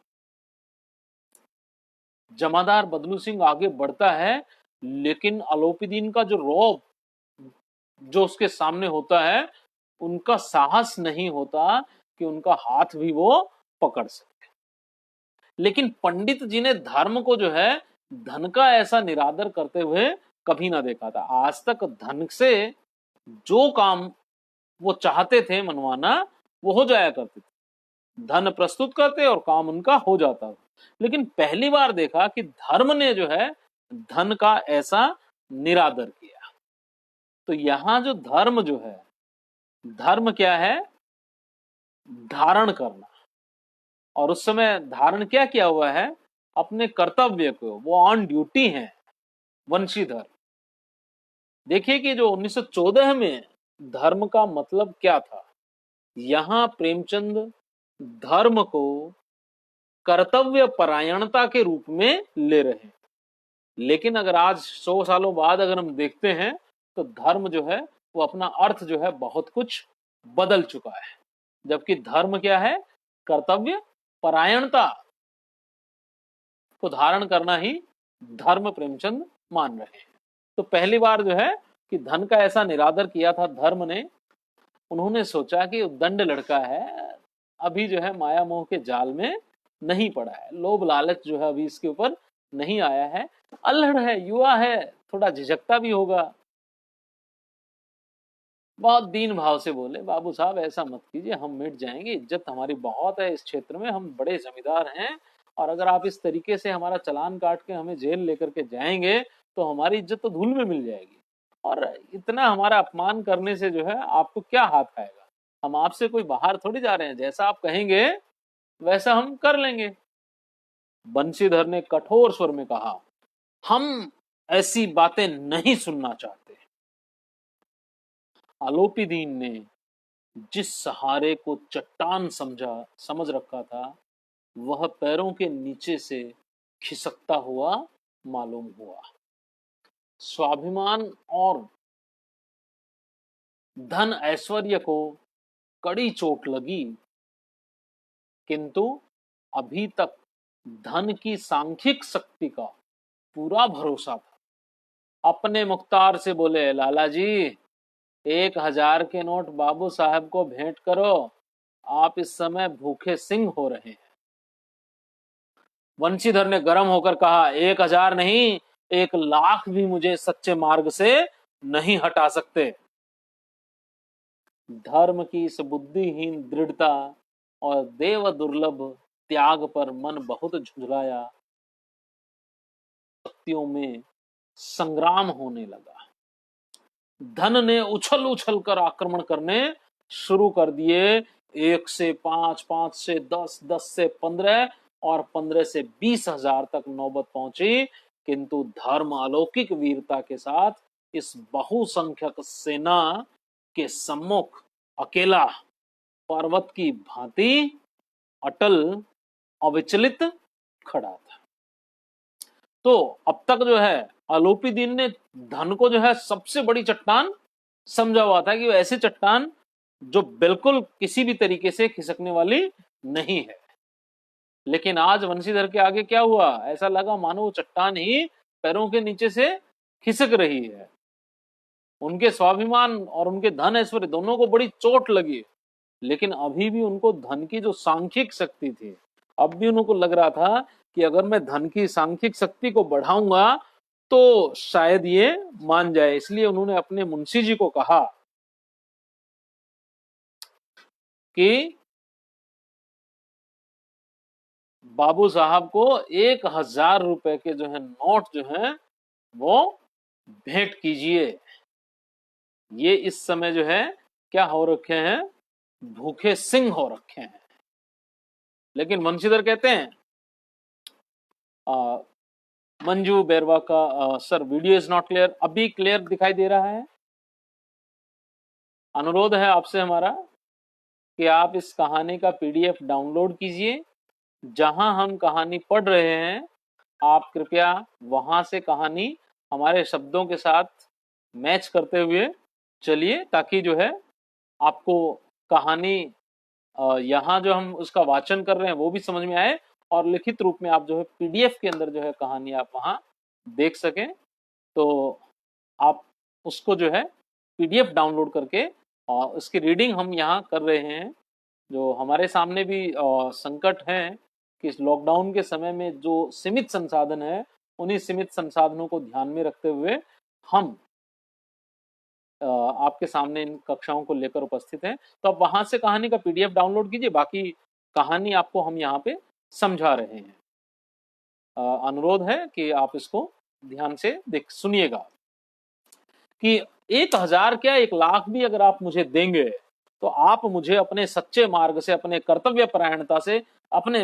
जमादार बदलू सिंह आगे बढ़ता है, लेकिन आलोपी दीन का जो रौब जो उसके सामने होता है, उनका साहस नहीं होता कि उनका हाथ भी वो पकड़ सके। लेकिन पंडित जी ने धर्म को जो है धन का ऐसा निरादर करते हुए कभी ना देखा था। आज तक धन से जो काम वो चाहते थे मनवाना, वो हो जाया करते थे। धन प्रस्तुत करते और काम उनका हो जाता था। लेकिन पहली बार देखा कि धर्म ने जो है धन का ऐसा निरादर किया। तो यहां जो धर्म जो है, धर्म क्या है? धारण करना। और उस समय धारण क्या किया हुआ है? अपने कर्तव्य को, वो ऑन ड्यूटी हैं वंशीधर। देखिए कि जो 1914 में धर्म का मतलब क्या था। यहां प्रेमचंद धर्म को कर्तव्य परायणता के रूप में ले रहे हैं। लेकिन अगर आज 100 सालों बाद अगर हम देखते हैं, तो धर्म जो है वो अपना अर्थ जो है बहुत कुछ बदल चुका है। जबकि धर्म क्या है? कर्तव्य परायणता को धारण करना ही धर्म प्रेमचंद मान रहे हैं। तो पहली बार जो है कि धन का ऐसा निरादर किया था धर्म ने। उन्होंने सोचा कि उद्दंड लड़का है, अभी जो है माया मोह के जाल में नहीं पड़ा है, लोभ लालच जो है अभी इसके ऊपर नहीं आया है, अल्हड़ है, युवा है, थोड़ा झिझकता भी होगा। बहुत दीन भाव से बोले, बाबू साहब ऐसा मत कीजिए, हम मिट जाएंगे, इज्जत हमारी बहुत है इस क्षेत्र में, हम बड़े जमींदार हैं, और अगर आप इस तरीके से हमारा चालान काट के हमें जेल लेकर के जाएंगे तो हमारी इज्जत तो धूल में मिल जाएगी। और इतना हमारा अपमान करने से जो है आपको क्या हाथ आएगा? हम आपसे कोई बाहर थोड़ी जा रहे हैं, जैसा आप कहेंगे वैसा हम कर लेंगे। बंशीधर ने कठोर स्वर में कहा, हम ऐसी बातें नहीं सुनना चाहते। आलोपी दीन ने जिस सहारे को चट्टान समझ रखा था, वह पैरों के नीचे से खिसकता हुआ मालूम हुआ। स्वाभिमान और धन ऐश्वर्य को कड़ी चोट लगी, किंतु अभी तक धन की सांख्यिक शक्ति का पूरा भरोसा था। अपने मुख्तार से बोले, लाला जी 1000 के नोट बाबू साहब को भेंट करो, आप इस समय भूखे सिंह हो रहे हैं। वंशीधर ने गर्म होकर कहा, 1000 नहीं, 1,00,000 भी मुझे सच्चे मार्ग से नहीं हटा सकते। धर्म की इस बुद्धिहीन दृढ़ता और देव दुर्लभ त्याग पर मन बहुत झुंझलाया। शक्तियों में संग्राम होने लगा। धन ने उछल उछल कर आक्रमण करने शुरू कर दिए। 1 से 5, 5 से 10, 10 से 15 और 15 से 20,000 तक नौबत पहुंची, किंतु धर्म अलौकिक वीरता के साथ इस बहुसंख्यक सेना के सम्मुख अकेला पर्वत की भांति अटल अविचलित खड़ा था। तो अब तक जो है अलोपीदीन ने धन को जो है सबसे बड़ी चट्टान समझा हुआ था कि वो ऐसी चट्टान जो बिल्कुल किसी भी तरीके से खिसकने वाली नहीं है। लेकिन आज वंशीधर के आगे क्या हुआ, ऐसा लगा मानो वो चट्टान ही पैरों के नीचे से खिसक रही है। उनके स्वाभिमान और उनके धन ऐश्वर्य दोनों को बड़ी चोट लगी, लेकिन अभी भी उनको धन की जो सांख्यिक शक्ति थी, अब भी उनको लग रहा था कि अगर मैं धन की सांख्यिक शक्ति को बढ़ाऊंगा तो शायद ये मान जाए। इसलिए उन्होंने अपने मुंशी जी को कहा कि बाबू साहब को 1,000 रुपए के जो है नोट जो है वो भेंट कीजिए। ये इस समय जो है क्या हो रखे हैं, भूखे सिंह हो रखे हैं। लेकिन वंशीधर कहते हैं, मंजू बैरवा का sir video is not clear. अभी क्लियर दिखाई दे रहा है? अनुरोध है आपसे हमारा कि आप इस कहानी का पीडीएफ डाउनलोड कीजिए। जहां हम कहानी पढ़ रहे हैं आप कृपया वहां से कहानी हमारे शब्दों के साथ मैच करते हुए चलिए, ताकि जो है आपको कहानी यहाँ जो हम उसका वाचन कर रहे हैं वो भी समझ में आए, और लिखित रूप में आप जो है पीडीएफ के अंदर जो है कहानी आप वहां देख सकें। तो आप उसको जो है पीडीएफ डाउनलोड करके और उसकी रीडिंग हम यहाँ कर रहे हैं। जो हमारे सामने भी संकट हैं कि इस लॉकडाउन के समय में जो सीमित संसाधन है, उन्हीं सीमित संसाधनों को ध्यान में रखते हुए हम आपके सामने इन कक्षाओं को लेकर उपस्थित हैं। तो आप वहां से कहानी का पीडीएफ डाउनलोड कीजिए, बाकी कहानी आपको हम यहाँ पे समझा रहे हैं। अनुरोध है कि आप इसको ध्यान से देख सुनिएगा कि 1,000 क्या 1,00,000 भी अगर आप मुझे देंगे तो आप मुझे अपने सच्चे मार्ग से, अपने कर्तव्य परायणता से,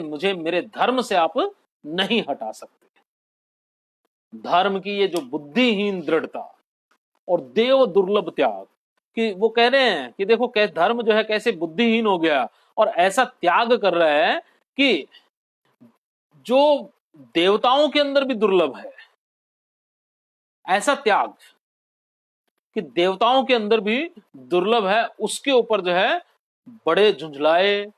मुझे मेरे धर्म से आप नहीं हटा सकते। धर्म की ये जो बुद्धिहीन दृढ़ता और देव दुर्लभ त्याग, कि वो कह रहे हैं कि देखो धर्म जो है कैसे बुद्धिहीन हो गया और ऐसा त्याग कर रहा है कि जो देवताओं के अंदर भी दुर्लभ है। ऐसा त्याग कि देवताओं के अंदर भी दुर्लभ है, उसके ऊपर जो है बड़े झुंझलाए।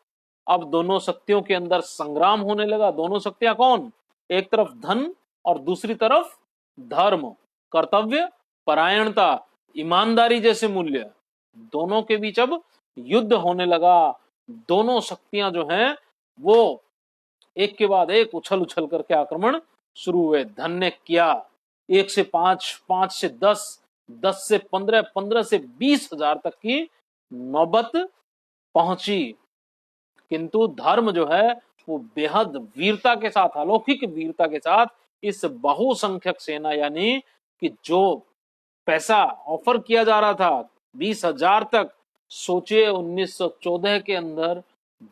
अब दोनों शक्तियों के अंदर संग्राम होने लगा। दोनों शक्तियां कौन? एक तरफ धन और दूसरी तरफ धर्म, कर्तव्य परायणता, ईमानदारी जैसे मूल्य, दोनों के बीच अब युद्ध होने लगा। दोनों शक्तियां जो हैं वो एक के बाद एक उछल उछल करके आक्रमण शुरू हुए। धन ने किया 1 से 5, 5 से 10, 10 से 15, 15 से 20,000 तक की नौबत पहुंची, किंतु धर्म जो है वो बेहद वीरता के साथ, अलौकिक वीरता के साथ इस बहुसंख्यक सेना, यानी कि जो पैसा ऑफर किया जा रहा था 20,000 तक, सोचिए 1914 के अंदर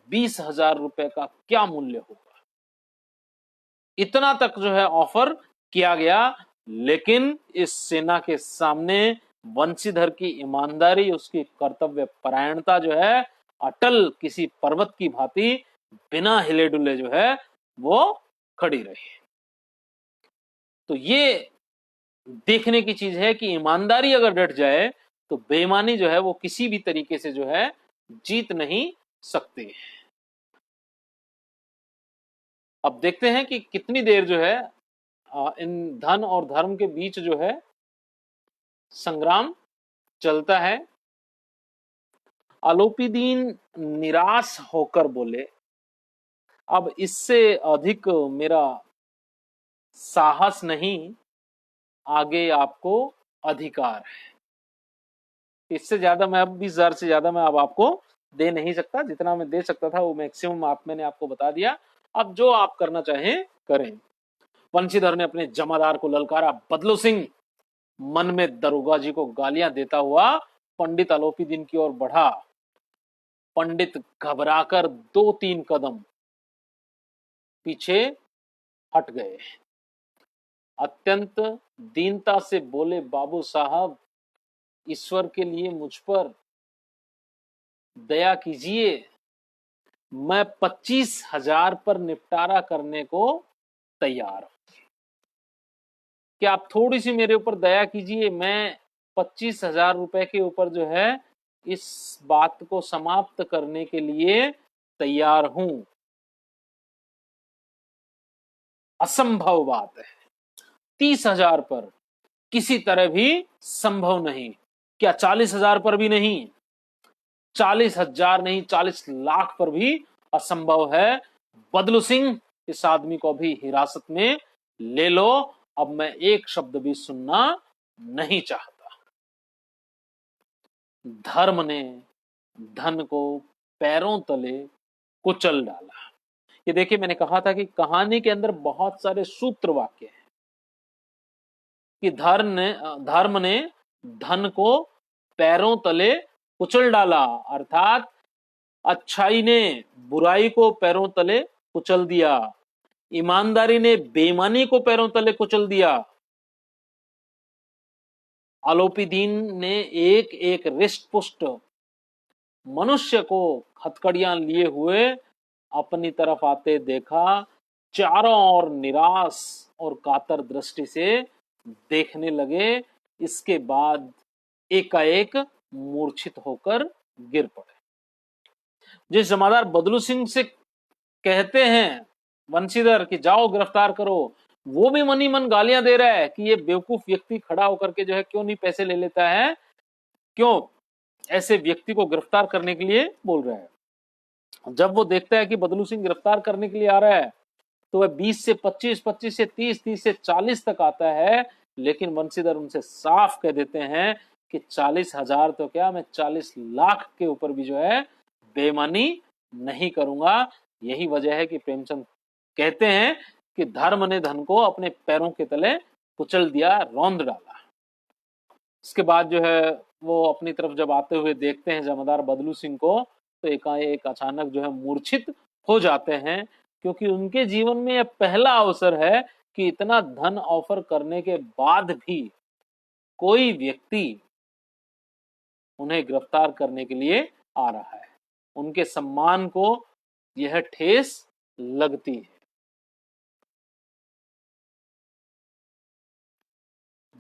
20,000 रुपए का क्या मूल्य होगा। इतना तक जो है ऑफर किया गया, लेकिन इस सेना के सामने वंशीधर की ईमानदारी, उसकी कर्तव्य परायणता जो है अटल किसी पर्वत की भांति बिना हिले डुले जो है वो खड़ी रही। तो ये देखने की चीज है कि ईमानदारी अगर डट जाए तो बेईमानी जो है वो किसी भी तरीके से जो है जीत नहीं सकते। अब देखते हैं कि कितनी देर जो है इन धन और धर्म के बीच जो है संग्राम चलता है। अलोपीदीन निराश होकर बोले, अब इससे अधिक मेरा साहस नहीं, आगे आपको अधिकार है। इससे ज्यादा मैं अब 20,000 से ज्यादा मैं अब आपको दे नहीं सकता, जितना मैं दे सकता था वो मैक्सिमम मैंने आपको बता दिया। अब जो आप करना चाहें करें। वंशीधर ने अपने जमादार को ललकारा। बदलू सिंह मन में दरोगा जी को गालियां देता हुआ पंडित अलोपीदीन की ओर बढ़ा। पंडित घबराकर 2-3 कदम पीछे हट गए। अत्यंत दीनता से बोले, बाबू साहब, ईश्वर के लिए मुझ पर दया कीजिए, मैं 25,000 पर निपटारा करने को तैयार हूं। क्या आप थोड़ी सी मेरे ऊपर दया कीजिए, मैं 25,000 रुपए के ऊपर जो है इस बात को समाप्त करने के लिए तैयार हूं। असंभव बात है, 30,000 पर किसी तरह भी संभव नहीं। क्या 40,000 पर भी नहीं? 40,000 नहीं, 40 लाख पर भी असंभव है। बदलू सिंह, इस आदमी को भी हिरासत में ले लो, अब मैं एक शब्द भी सुनना नहीं चाहता। धर्म ने धन को पैरों तले कुचल डाला। ये देखिए, मैंने कहा था कि कहानी के अंदर बहुत सारे सूत्र वाक्य हैं कि धर्म ने धन को पैरों तले कुचल डाला, अर्थात अच्छाई ने बुराई को पैरों तले कुचल दिया, ईमानदारी ने बेईमानी को पैरों तले कुचल दिया। अलोपीदीन ने एक एक रिष्ट पुष्ट मनुष्य को हथकड़ियां लिए हुए अपनी तरफ आते देखा। चारों ओर निराश और कातर दृष्टि से देखने लगे। इसके बाद एकाएक मूर्छित होकर गिर पड़े। जिस जमादार बदलू सिंह से कहते हैं वंशीधर कि जाओ गिरफ्तार करो, वो भी मनी मन गालियां दे रहा है कि ये बेवकूफ व्यक्ति खड़ा होकर के जो है क्यों नहीं पैसे ले लेता है, क्यों ऐसे व्यक्ति को गिरफ्तार करने के लिए बोल रहा है। जब वो देखता है कि बदलू सिंह गिरफ्तार करने के लिए आ रहा है तो वह 20 से 25, 25 से 30, 30 से 40 तक आता है, लेकिन वंशीधर उनसे साफ कह देते हैं कि 40,000 तो क्या, मैं 40 लाख के ऊपर भी जो है बेईमानी नहीं करूंगा। यही वजह है कि प्रेमचंद कहते हैं कि धर्म ने धन को अपने पैरों के तले कुचल दिया, रौंद डाला। इसके बाद जो है वो अपनी तरफ जब आते हुए देखते हैं जमादार बदलू सिंह को, तो एकाएक अचानक जो है मूर्छित हो जाते हैं, क्योंकि उनके जीवन में यह पहला अवसर है कि इतना धन ऑफर करने के बाद भी कोई व्यक्ति उन्हें गिरफ्तार करने के लिए आ रहा है। उनके सम्मान को यह ठेस लगती है।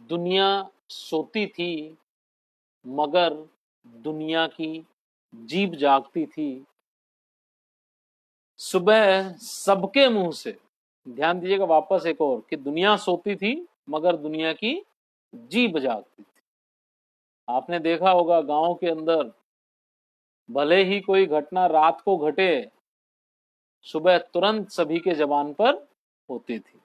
दुनिया सोती थी मगर दुनिया की जीभ जागती थी। सुबह सबके मुंह से, ध्यान दीजिएगा वापस एक और, कि दुनिया सोती थी मगर दुनिया की जीभ जागती थी। आपने देखा होगा गांव के अंदर भले ही कोई घटना रात को घटे, सुबह तुरंत सभी के जबान पर होती थी।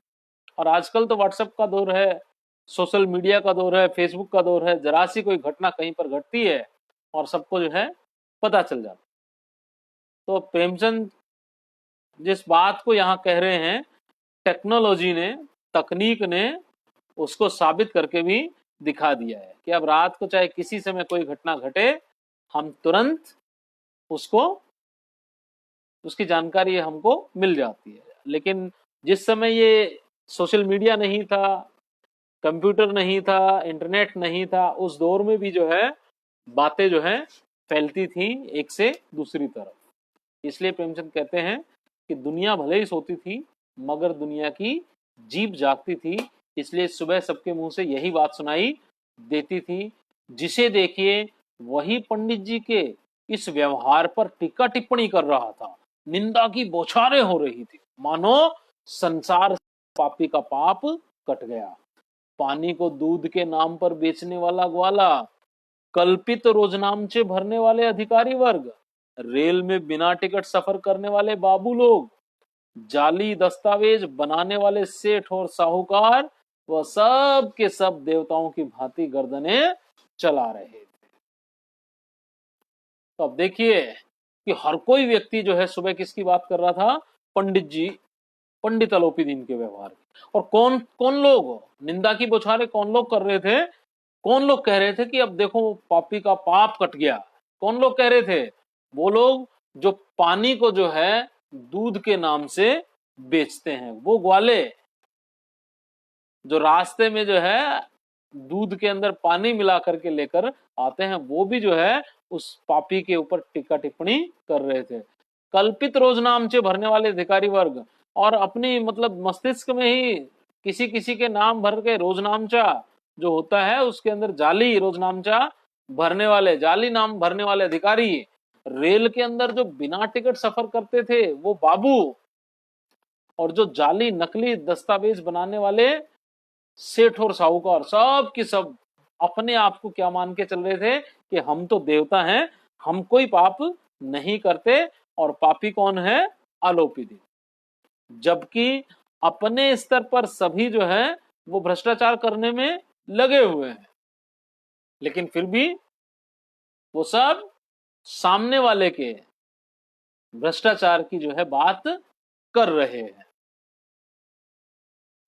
और आजकल तो व्हाट्सएप का दौर है, सोशल मीडिया का दौर है, फेसबुक का दौर है, जरा सी कोई घटना कहीं पर घटती है और सबको जो है पता चल जाता। तो प्रेमचंद जिस बात को यहाँ कह रहे हैं, टेक्नोलॉजी ने, तकनीक ने उसको साबित करके भी दिखा दिया है कि अब रात को चाहे किसी समय कोई घटना घटे, हम तुरंत उसकी जानकारी हमको मिल जाती है। लेकिन जिस समय ये सोशल मीडिया नहीं था, कंप्यूटर नहीं था, इंटरनेट नहीं था, उस दौर में भी जो है बातें जो है फैलती थी एक से दूसरी तरफ। इसलिए प्रेमचंद कहते हैं कि दुनिया भले ही सोती थी मगर दुनिया की जीभ जागती थी। इसलिए सुबह सबके मुंह से यही बात सुनाई देती थी, जिसे देखिए वही पंडित जी के इस व्यवहार पर टीका टिप्पणी कर रहा था, निंदा की बौछारें हो रही थी, मानो संसार पापी का पाप कट गया। पानी को दूध के नाम पर बेचने वाला ग्वाला, कल्पित रोजनामचे भरने वाले अधिकारी वर्ग, रेल में बिना टिकट सफर करने वाले बाबू लोग, जाली दस्तावेज बनाने वाले सेठ और साहूकार, वह सब के सब देवताओं की भांति गर्दनें चला रहे थे। तो अब देखिए कि हर कोई व्यक्ति जो है सुबह किसकी बात कर रहा था, पंडित जी, पंडित अलोपीदीन के व्यवहार की। और कौन कौन लोग निंदा की बौछारें कौन लोग कर रहे थे, कौन लोग कह रहे थे कि अब देखो पापी का पाप कट गया। कौन लोग कह रहे थे, वो लोग जो पानी को जो है दूध के नाम से बेचते हैं, वो ग्वाले जो रास्ते में जो है दूध के अंदर पानी मिला करके लेकर आते हैं, वो भी जो है उस पापी के ऊपर टीका टिप्पणी कर रहे थे। कल्पित रोजनामचे भरने वाले अधिकारी वर्ग, और अपनी मतलब मस्तिष्क में ही किसी किसी के नाम भर के रोजनामचा जो होता है उसके अंदर जाली रोजनामचा भरने वाले, जाली नाम भरने वाले अधिकारी, रेल के अंदर जो बिना टिकट सफर करते थे वो बाबू, और जो जाली नकली दस्तावेज बनाने वाले सेठ और साहूकार, सब की सब अपने आप को क्या मान के चल रहे थे कि हम तो देवता हैं, हम कोई पाप नहीं करते, और पापी कौन है, आलोपीदीन। जबकि अपने स्तर पर सभी जो है वो भ्रष्टाचार करने में लगे हुए हैं, लेकिन फिर भी वो सब सामने वाले के भ्रष्टाचार की जो है बात कर रहे हैं।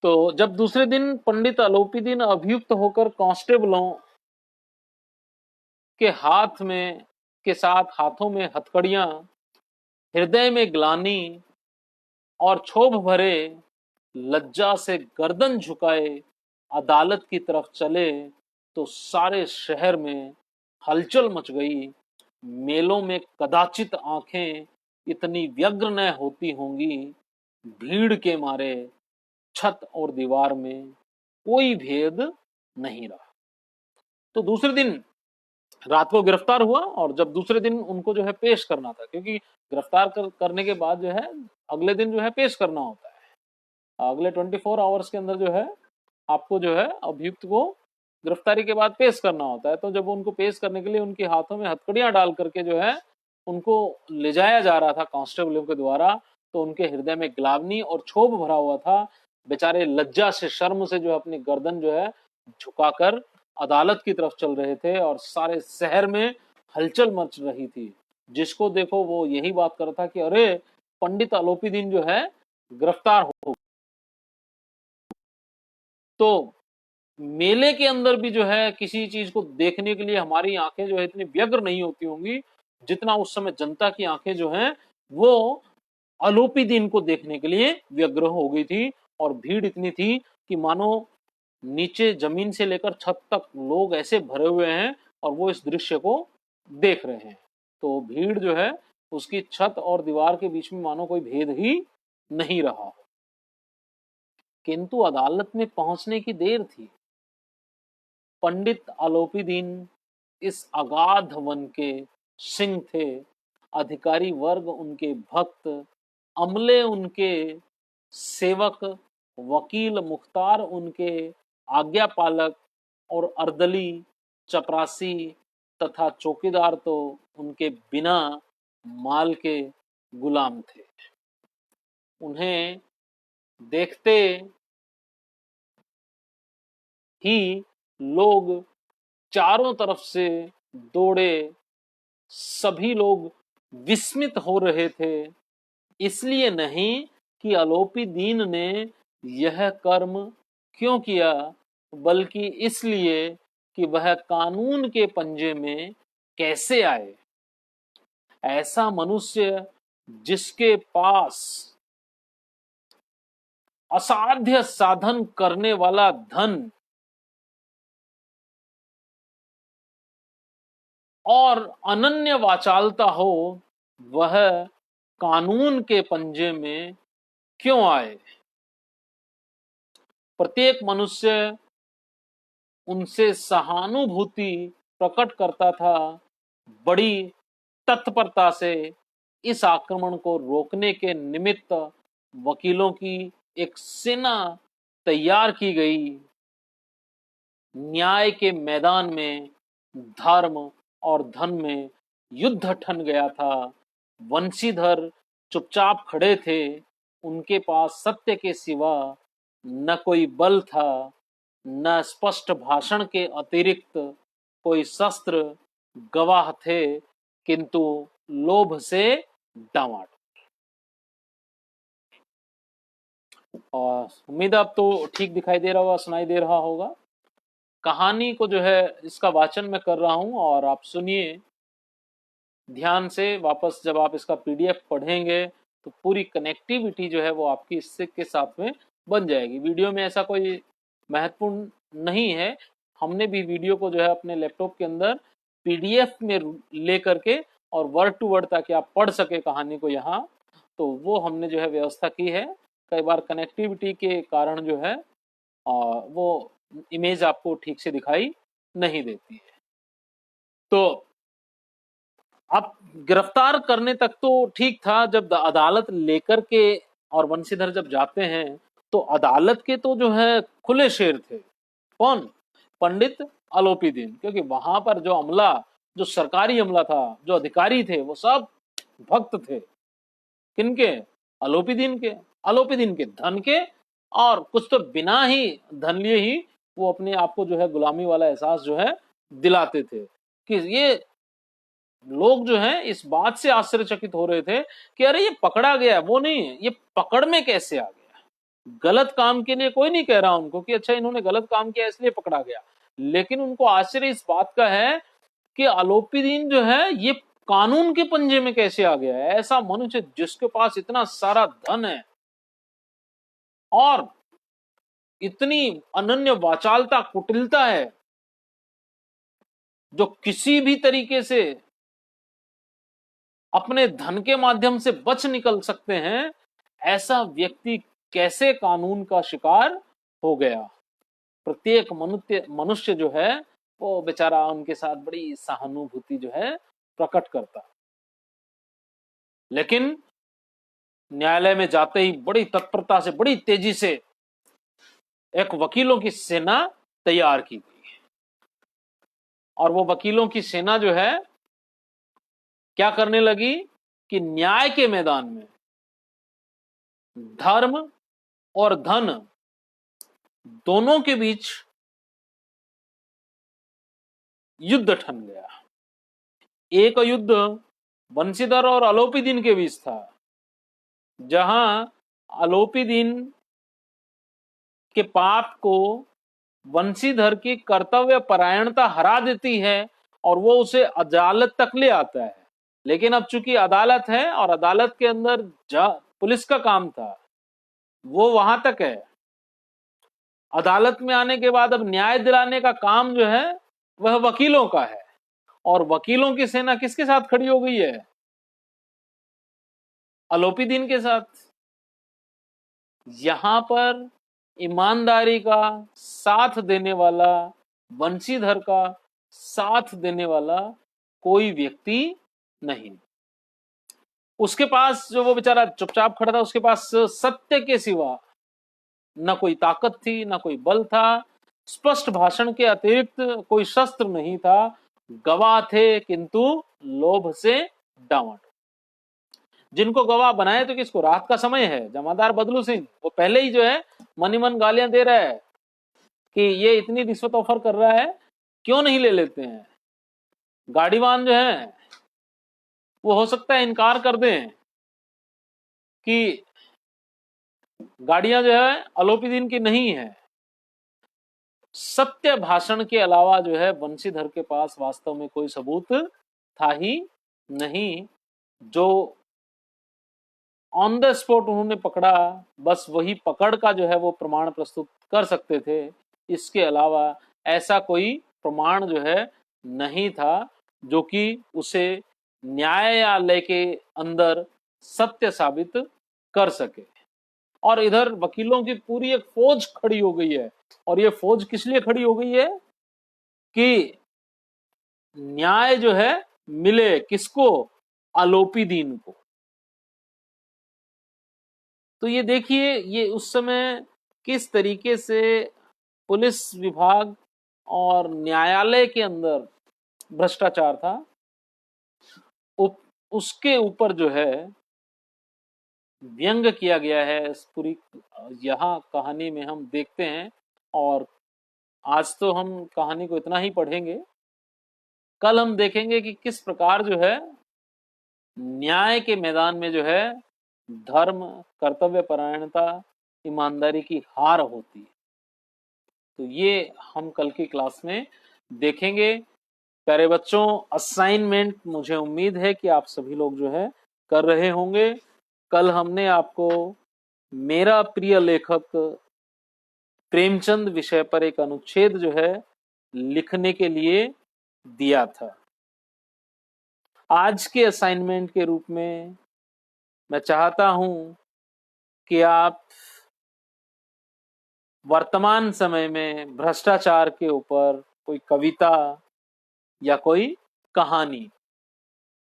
तो जब दूसरे दिन पंडित अलोपीदीन अभियुक्त होकर कांस्टेबलों के हाथ में के साथ हाथों में हथकड़ियां, हृदय में ग्लानि और क्षोभ भरे लज्जा से गर्दन झुकाए अदालत की तरफ चले, तो सारे शहर में हलचल मच गई। मेलों में कदाचित आंखें इतनी व्यग्र न होती होंगी, भीड़ के मारे छत और दीवार में कोई भेद नहीं रहा। तो दूसरे दिन रात को गिरफ्तार हुआ, और जब दूसरे दिन उनको जो है पेश करना था, क्योंकि गिरफ्तार करने के बाद जो है अगले दिन जो है पेश करना होता है, अगले 24 आवर्स के अंदर जो है आपको जो है अभियुक्त को गिरफ्तारी के बाद पेश करना होता है। तो जब उनको पेश करने के लिए उनके हाथों में हथकड़ियां डाल करके जो है उनको ले जाया जा रहा था कांस्टेबलों के द्वारा, तो उनके हृदय में ग्लानि और क्षोभ भरा हुआ था। बेचारे लज्जा से, शर्म से जो है अपनी गर्दन जो है झुकाकर अदालत की तरफ चल रहे थे, और सारे शहर में हलचल मच रही थी। जिसको देखो वो यही बात कर रहा था कि अरे पंडित अलोपीदीन जो है गिरफ्तार हो। तो मेले के अंदर भी जो है किसी चीज को देखने के लिए हमारी आंखें जो है इतनी व्यग्र नहीं होती होंगी जितना उस समय जनता की आंखें जो हैं वो अलोपीदीन को देखने के लिए व्यग्र हो गई थी। और भीड़ इतनी थी कि मानो नीचे जमीन से लेकर छत तक लोग ऐसे भरे हुए हैं और वो इस दृश्य को देख रहे हैं। तो भीड़ जो है उसकी छत और दीवार के बीच में मानो कोई भेद ही नहीं रहा। किंतु अदालत में पहुंचने की देर थी। पंडित अलोपीदीन इस अगाध वन के सिंह थे, अधिकारी वर्ग उनके भक्त, अमले उनके सेवक, वकील मुख्तार उनके आज्ञापालक, और अर्दली, चपरासी तथा चौकीदार तो उनके बिना माल के गुलाम थे। उन्हें देखते ही लोग चारों तरफ से दौड़े, सभी लोग विस्मित हो रहे थे, इसलिए नहीं कि अलोपीदीन ने यह कर्म क्यों किया, बल्कि इसलिए कि वह कानून के पंजे में कैसे आए। ऐसा मनुष्य जिसके पास असाध्य साधन करने वाला धन और अनन्य वाचालता हो, वह कानून के पंजे में क्यों आए। प्रत्येक मनुष्य उनसे सहानुभूति प्रकट करता था, बड़ी तत्परता से इस आक्रमण को रोकने के निमित्त वकीलों की एक सेना तैयार की गई। न्याय के मैदान में धर्म और धन में युद्ध ठन गया था। वंशीधर चुपचाप खड़े थे, उनके पास सत्य के सिवा न कोई बल था, न स्पष्ट भाषण के अतिरिक्त कोई शस्त्र। गवाह थे किंतु लोभ से डामाडोल। और उम्मीद अब तो ठीक दिखाई दे रहा होगा, सुनाई दे रहा होगा। कहानी को जो है इसका वाचन मैं कर रहा हूं और आप सुनिए ध्यान से। वापस जब आप इसका पीडीएफ पढ़ेंगे तो पूरी कनेक्टिविटी जो है वो आपकी इससे के साथ में बन जाएगी। वीडियो में ऐसा कोई महत्वपूर्ण नहीं है, हमने भी वीडियो को जो है अपने लैपटॉप के अंदर पीडीएफ में ले करके और वर्ड टू वर्ड ताकि आप पढ़ सके कहानी को यहाँ, तो वो हमने जो है व्यवस्था की है। कई बार कनेक्टिविटी के कारण जो है वो इमेज आपको ठीक से दिखाई नहीं देती है। तो अब गिरफ्तार करने तक तो ठीक था, जब अदालत लेकर के और वंशीधर जब जाते हैं तो अदालत के तो जो है खुले शेर थे। कौन? पंडित अलोपीदीन। क्योंकि वहां पर जो अमला, जो सरकारी अमला था, जो अधिकारी थे, वो सब भक्त थे। किनके? अलोपीदीन के। अलोपीदीन के धन के, और कुछ तो बिना ही धन लिए ही वो अपने आप को जो है गुलामी वाला एहसास जो है दिलाते थे। कि ये लोग जो हैं इस बात से आश्चर्यचकित हो रहे थे कि अरे ये पकड़ा गया, वो नहीं है, ये पकड़ में कैसे आ गया। गलत काम के लिए कोई नहीं कह रहा उनको कि अच्छा इन्होंने गलत काम किया इसलिए पकड़ा गया, लेकिन उनको आश्चर्य इस बात का है कि अलोपीदीन जो है ये कानून के पंजे में कैसे आ गया है। ऐसा मनुष्य जिसके पास इतना सारा धन है और इतनी अनन्य वाचालता, कुटिलता है, जो किसी भी तरीके से अपने धन के माध्यम से बच निकल सकते हैं, ऐसा व्यक्ति कैसे कानून का शिकार हो गया। प्रत्येक मनुष्य जो है वो बेचारा उनके साथ बड़ी सहानुभूति जो है प्रकट करता। लेकिन न्यायालय में जाते ही बड़ी तत्परता से, बड़ी तेजी से एक वकीलों की सेना तैयार की गई। और वो वकीलों की सेना जो है क्या करने लगी कि न्याय के मैदान में धर्म और धन दोनों के बीच युद्ध ठन गया। एक युद्ध वंशीधर और अलोपीदीन के बीच था, जहां अलोपीदीन के पाप को वंशीधर की कर्तव्य परायणता हरा देती है और वो उसे अदालत तक ले आता है। लेकिन अब चूंकि अदालत है और अदालत के अंदर पुलिस का काम था, वो वहां तक है। अदालत में आने के बाद अब न्याय दिलाने का काम जो है वह वकीलों का है। और वकीलों की सेना किसके साथ खड़ी हो गई है? अलोपीदीन के साथ। यहां पर ईमानदारी का साथ देने वाला, वंशीधर का साथ देने वाला कोई व्यक्ति नहीं। उसके पास जो वो बेचारा चुपचाप खड़ा था, उसके पास सत्य के सिवा न कोई ताकत थी, न कोई बल था, स्पष्ट भाषण के अतिरिक्त कोई शस्त्र नहीं था। गवाह थे किंतु लोभ से डामाडोल। जिनको गवाह बनाए तो किसको? रात का समय है, जमादार बदलू सिंह, वो पहले ही जो है मनी मन गालियां दे रहा है कि ये इतनी रिश्वत ऑफर कर रहा है, क्यों नहीं ले लेते हैं। गाड़ीवान जो है वो हो सकता है इनकार कर दें कि गाड़ियां जो है अलोपीदीन की नहीं है। सत्य भाषण के अलावा जो है वंशीधर के पास वास्तव में कोई सबूत था ही नहीं। जो ऑन द स्पॉट उन्होंने पकड़ा, बस वही पकड़ का जो है वो प्रमाण प्रस्तुत कर सकते थे। इसके अलावा ऐसा कोई प्रमाण जो है नहीं था जो कि उसे न्यायालय के अंदर सत्य साबित कर सके। और इधर वकीलों की पूरी एक फौज खड़ी हो गई है। और ये फौज किस लिए खड़ी हो गई है? कि न्याय जो है मिले किसको? आलोपी दीन को। तो ये देखिए, ये उस समय किस तरीके से पुलिस विभाग और न्यायालय के अंदर भ्रष्टाचार था, उसके ऊपर जो है व्यंग किया गया है इस पूरी यहाँ कहानी में हम देखते हैं। और आज तो हम कहानी को इतना ही पढ़ेंगे, कल हम देखेंगे कि किस प्रकार जो है न्याय के मैदान में जो है धर्म, कर्तव्य परायणता, ईमानदारी की हार होती है। तो ये हम कल की क्लास में देखेंगे। प्यारे बच्चों, असाइनमेंट मुझे उम्मीद है कि आप सभी लोग जो है कर रहे होंगे। कल हमने आपको मेरा प्रिय लेखक प्रेमचंद विषय पर एक अनुच्छेद जो है लिखने के लिए दिया था। आज के असाइनमेंट के रूप में मैं चाहता हूं कि आप वर्तमान समय में भ्रष्टाचार के ऊपर कोई कविता या कोई कहानी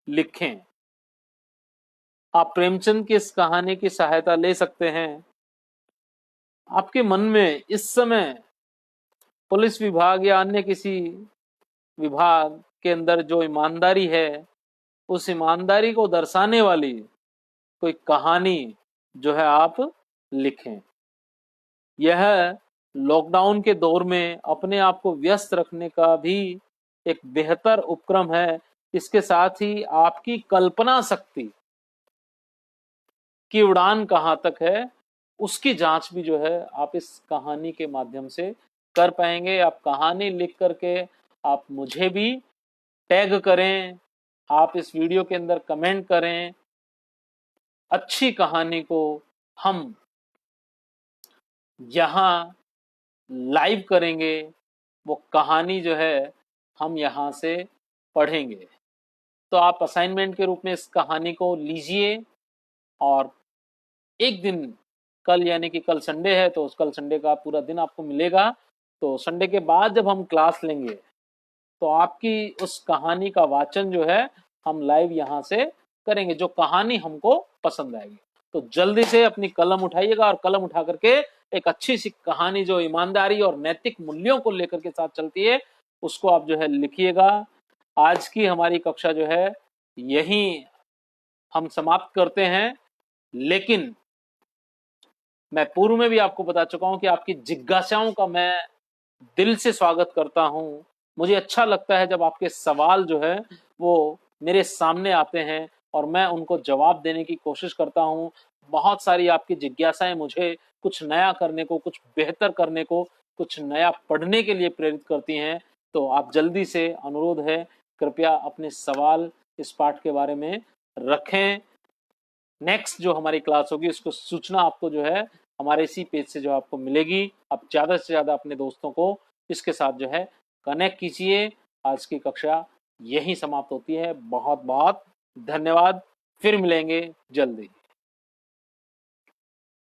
लिखें। आप प्रेमचंद की इस कहानी की सहायता ले सकते हैं। आपके मन में इस समय पुलिस विभाग या अन्य किसी विभाग के अंदर जो ईमानदारी है, उस ईमानदारी को दर्शाने वाली कोई कहानी जो है आप लिखें। यह लॉकडाउन के दौर में अपने आप को व्यस्त रखने का भी एक बेहतर उपक्रम है। इसके साथ ही आपकी कल्पना शक्ति की उड़ान कहाँ तक है, उसकी जांच भी जो है आप इस कहानी के माध्यम से कर पाएंगे। आप कहानी लिख करके आप मुझे भी टैग करें, आप इस वीडियो के अंदर कमेंट करें। अच्छी कहानी को हम यहाँ लाइव करेंगे, वो कहानी जो है हम यहाँ से पढ़ेंगे। तो आप असाइनमेंट के रूप में इस कहानी को लीजिए और एक दिन कल, यानी कि कल संडे है तो कल संडे का पूरा दिन आपको मिलेगा। तो संडे के बाद जब हम क्लास लेंगे तो आपकी उस कहानी का वाचन जो है हम लाइव यहाँ से करेंगे, जो कहानी हमको पसंद आएगी। तो जल्दी से अपनी कलम उठाइएगा और कलम उठा करके एक अच्छी सी कहानी जो ईमानदारी और नैतिक मूल्यों को लेकर के साथ चलती है, उसको आप जो है लिखिएगा। आज की हमारी कक्षा जो है यहीं हम समाप्त करते हैं, लेकिन मैं पूर्व में भी आपको बता चुका हूं कि आपकी जिज्ञासाओं का मैं दिल से स्वागत करता हूं। मुझे अच्छा लगता है जब आपके सवाल जो है वो मेरे सामने आते हैं और मैं उनको जवाब देने की कोशिश करता हूं। बहुत सारी आपकी जिज्ञासाएं मुझे कुछ नया करने को, कुछ बेहतर करने को, कुछ नया पढ़ने के लिए प्रेरित करती हैं। तो आप जल्दी से, अनुरोध है, कृपया अपने सवाल इस पाठ के बारे में रखें। नेक्स्ट जो हमारी क्लास होगी उसको सूचना आपको जो है हमारे इसी पेज से जो आपको मिलेगी। आप ज़्यादा से ज़्यादा अपने दोस्तों को इसके साथ जो है कनेक्ट कीजिए। आज की कक्षा यहीं समाप्त होती है। बहुत बहुत धन्यवाद। फिर मिलेंगे जल्दी।